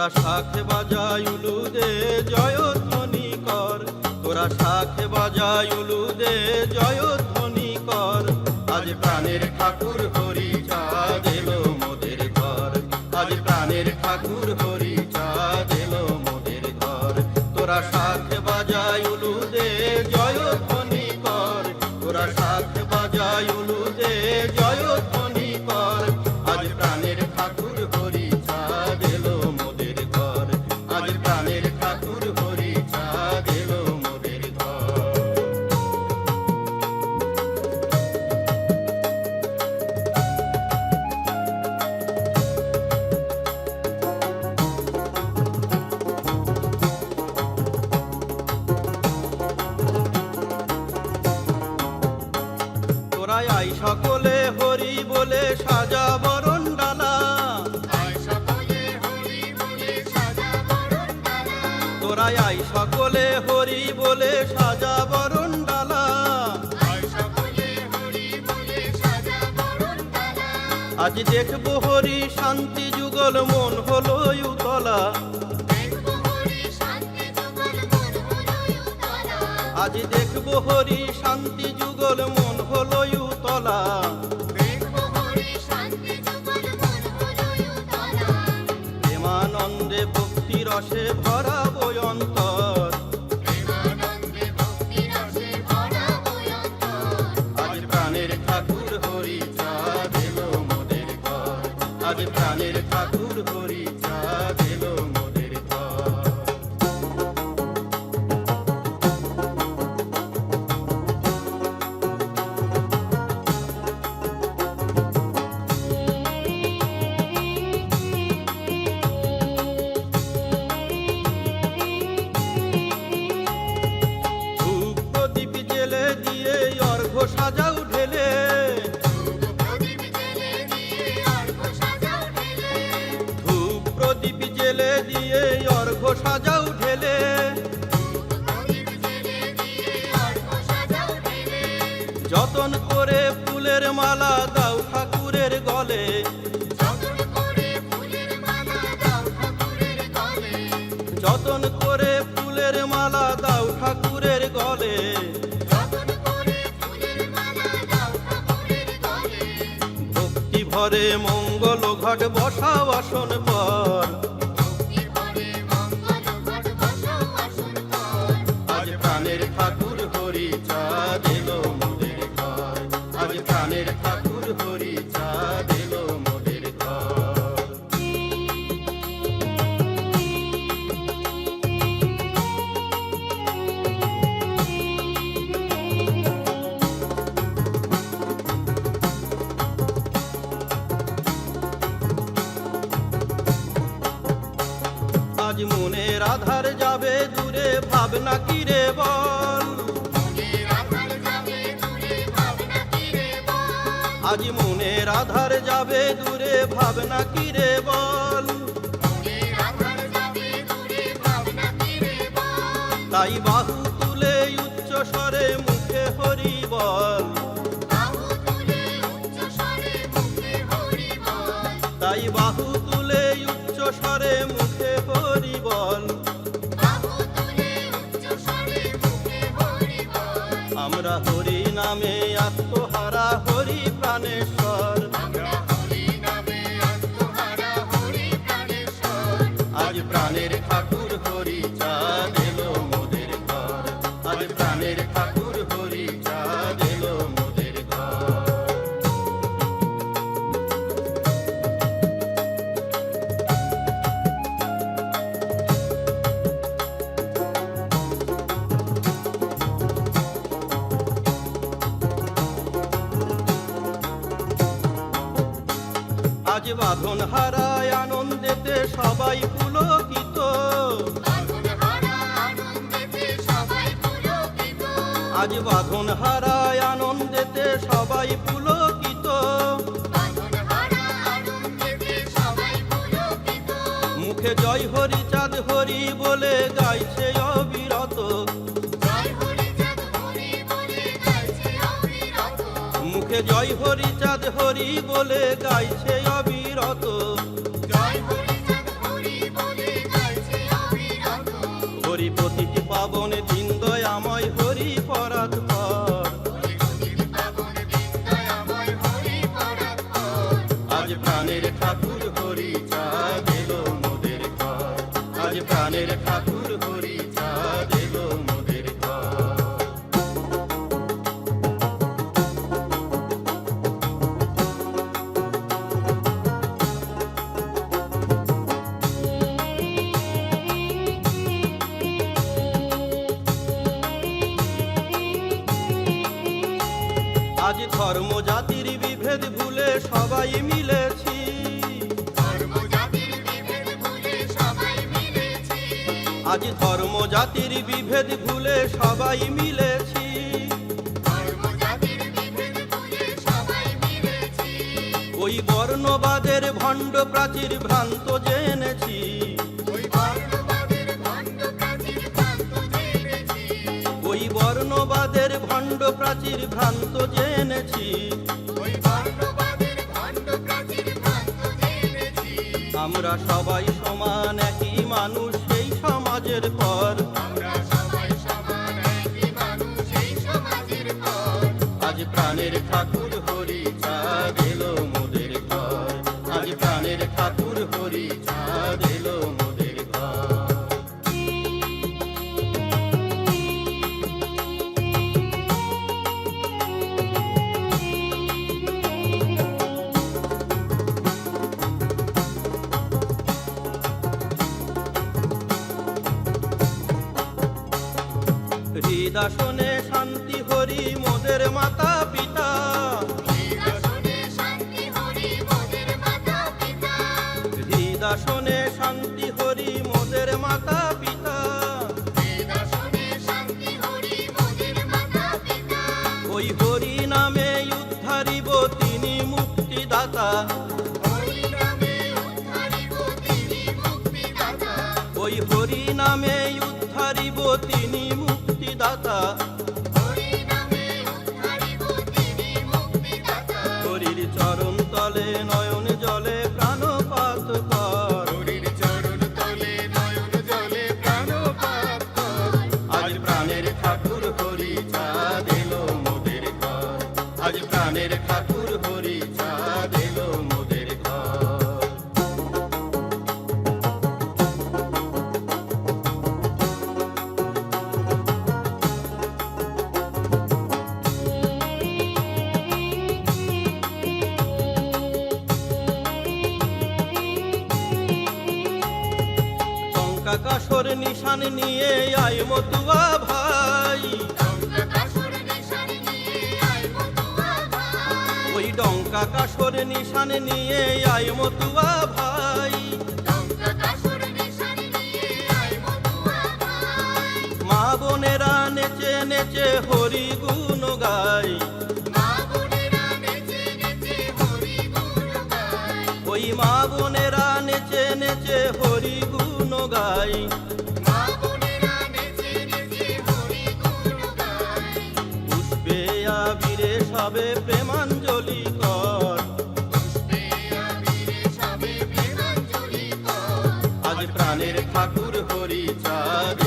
তোরা শাখে বাজায় উলুদে জয়ধ্বনি কর, তোরা শাখে বাজায় উলুদে জয়ধ্বনি কর। আজ প্রাণের ঠাকুর হরি চাঁদ এলো মোদের ঘর, আজ প্রাণের ঠাকুর হরি চাঁদ এলো মোদের ঘর। তোরা শাখে বাজায় উলুদে জয়ধ্বনি কর, তোরা শাখে বাজায় উলুদে জয়ধ্বনি কর। আজ প্রাণের ঠাকুর হরি চাঁদ এলো মোদের ঘর, আজ প্রাণের ঠাকুর হরি চাঁদ এলো মোদের ঘর। তোরাই আই সকলে হরি বলে সাজা বরণ ডালা, তোরাই আই সকলে হরি বলে সাজা বরণ ডালা। আজ দেখবো হরি শান্তি যুগল মন হলো উতলা, আজ দেখবো হরি শান্তি যুগল মন হলো উতলা। প্রেমানন্দে ভক্তি রসে ভরা বয়ন্তর, আজ প্রাণের ঠাকুর হরি চাঁদ এলো মোদের ঘর, আজ প্রাণের ঠাকুর হরি চাঁদ এলো মোদের ঘর। ধূপ প্রদীপ জেলে দিয়ে অর্ঘ্য সাজাও ঢেলে, ধূপ প্রদীপ জেলে দিয়ে অর্ঘ্য সাজাও ঢেলে। যতন করে ফুলের মালা দাও ঠাকুরের গলে, যতন করে ফুলের মালা দাও ঠাকুরের গলে। ভক্তি ভরে মঙ্গল ঘট বসাও আসন পর, আজ প্রাণের ঠাকুর হরি চাঁদ এলো মোদের ঘর, আজ প্রাণের ঠাকুর হরি চাঁদ এলো মোদের ঘর। আজ মনের আধার যাবে দূরে ভাবনা কি রে বল, আজ মনের আধার যাবে দূরে ভাবনা কি রে বল। তাই বাহু তুলে উচ্চ স্বরে মুখে হরি বল, তাই বাহু তুলে উচ্চ স্বরে মুখে হরি বল। আমরা হরি নামে আত্মহারা হরি প্রাণেশ্বর, আজ প্রাণের ঠাকুর হরি চাঁদ এলো মোদের ঘর, আজ প্রাণের ঠাকুর হরি চাঁদ এলো মোদের ঘর। আজ বাঁধন হারায় আনন্দেতে সবাই পুলকিত, আজ বাঁধন হারায় আনন্দেতে সবাই পুলকিত। মুখে জয় হরি চাঁদ হরি বলে গাইছে অবিরত, মুখে জয় হরি চাঁদ হরি বলে গাইছে অবিরত। পাবন দিন দয়াময় হরি পরাত পর। আজ প্রাণের ঠাকুর হরি চাঁদ এলো মোদের ঘর, আজ প্রাণের ঠাকুর হরি চাঁদ এলো মোদের ঘর। আজ ধর্ম জাতির বিভেদ ভুলে সবাই মিলেছি, আজ ধর্ম জাতির বিভেদ ভুলে সবাই মিলেছি। ওই বর্ণবাদের ভণ্ড প্রাচীর ভ্রান্ত জেনেছি, ওই বর্ণবাদের ভণ্ড প্রাচীর ভ্রান্ত জেনেছি। আমরা সবাই সমান একই মানুষ সেই সমাজের পর, আজ প্রাণের ঠাকুর হরি চাঁদ এলো মোদের ঘর, আজ প্রাণের ঠাকুর হরি চাঁদ এলো মোদের ঘর। হৃদাসনে শান্তি হরি মোদের মাতা পিতা, হৃদাসনে শান্তি হরি মোদের মাতা পিতা। ওই হরি নামে উদ্ধারিব তিনি মুক্তিদাতা, ওই হরি নামে উদ্ধারিব তিনি মুক্তিদাতা। হরির চরণ তলে নয়ন জলে প্রাণপাত কর, আজ প্রাণের ঠাকুর হরি চাঁদ এলো মোদের ঘর, আজ প্রাণের ঠাকুর হরি চাঁদ এলো মোদের ঘর। কাসর নিশান নিয়ে আয় মতুয়া ভাই, ওই ডঙ্কা কাসর নিশান নিয়ে আয় মতুয়া ভাই। মা বোনেরা নেচে নেচে হরি গুণ গাই, ওই মা বোনেরা নেচে নেচে হরি গুণ গাই। পুষ্পে আবিরে সবে প্রেমাঞ্জলি কর, আজ প্রাণের ঠাকুর হরি চাঁদ